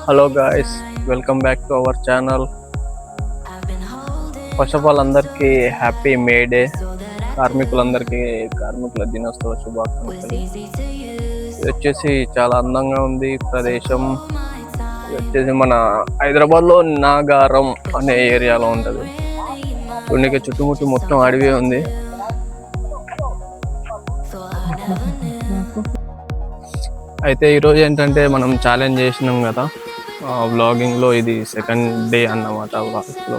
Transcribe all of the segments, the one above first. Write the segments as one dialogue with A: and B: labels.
A: Hello guys, welcome back to our channel. First of all అందరికీ happy మే day. కార్మికులందరికీ కార్మికుల దినోత్సవ శుభాకాంక్షలు. ఇది వచ్చేసి చాలా అందంగా ఉంది ప్రదేశం. ఇది వచ్చేసి మన హైదరాబాద్లో నాగారం అనే ఏరియాలో ఉంటుంది. చూడడానికి చుట్టుముట్టు మొత్తం అడవి ఉంది. అయితే ఈరోజు ఏంటంటే మనం ఛాలెంజ్ చేసినాం కదా వ్లాగింగ్లో, ఇది సెకండ్ డే అన్నమాట వ్లాగ్స్లో.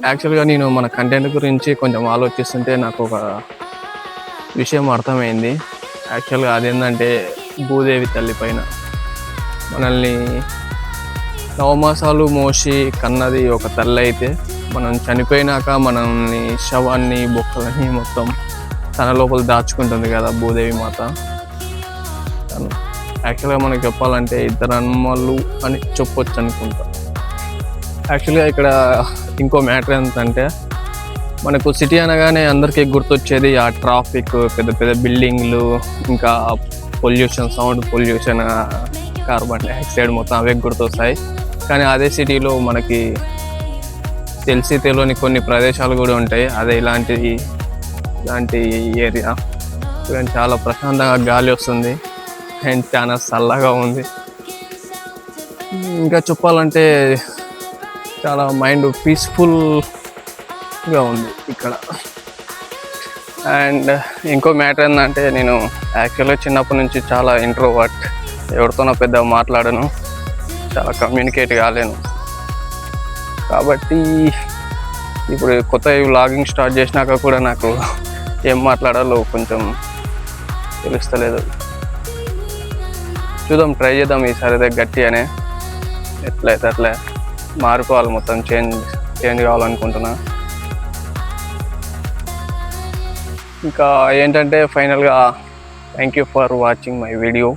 A: యాక్చువల్గా నేను మన కంటెంట్ గురించి కొంచెం ఆలోచిస్తుంటే నాకు ఒక విషయం అర్థమైంది. యాక్చువల్గా అదేంటంటే భూదేవి తల్లి పైన మనల్ని నవమాసాలు మోసి కన్నది ఒక తల్లి అయితే, మనం చనిపోయినాక మనల్ని శవాన్ని బొక్కలని మొత్తం తన లోపల దాచుకుంటుంది కదా భూదేవి మాత. యాక్చువల్గా మనకు చెప్పాలంటే ఇద్దరు అమ్మలు అని చెప్పొచ్చు అనుకుంటా. యాక్చువల్గా ఇక్కడ ఇంకో మ్యాటర్ ఏంటంటే, మనకు సిటీ అనగానే అందరికీ గుర్తొచ్చేది ఆ ట్రాఫిక్, పెద్ద పెద్ద బిల్డింగ్లు, ఇంకా pollution, sound pollution, carbon dioxide మొత్తం అవే గుర్తొస్తాయి. కానీ అదే సిటీలో మనకి తెలియని కొన్ని ప్రదేశాలు కూడా ఉంటాయి. అదే ఇలాంటి ఏరియా. చాలా ప్రశాంతంగా గాలి వస్తుంది అండ్ చాలా చల్లగా ఉంది. ఇంకా చెప్పాలంటే చాలా మైండ్ పీస్ఫుల్గా ఉంది ఇక్కడ. అండ్ ఇంకో మ్యాటర్ ఏంటంటే, నేను యాక్చువల్గా చిన్నప్పటి నుంచి చాలా ఇంట్రోవర్ట్, ఎవరితోనో పెద్దగా మాట్లాడను, చాలా కమ్యూనికేట్ కాలేను. కాబట్టి ఇప్పుడు కొత్త వ్లాగింగ్ స్టార్ట్ చేసినాక కూడా నాకు ఏం మాట్లాడాలో కొంచెం తెలుస్తలేదు. చూద్దాం, ట్రై చేద్దాం ఈసారి గట్టిగానే. ఎట్లయితే అట్లా మారిపోవాలి, మొత్తం చేంజ్ కావాలనుకుంటున్నా. ఇంకా ఏంటంటే ఫైనల్గా thank you for watching my video.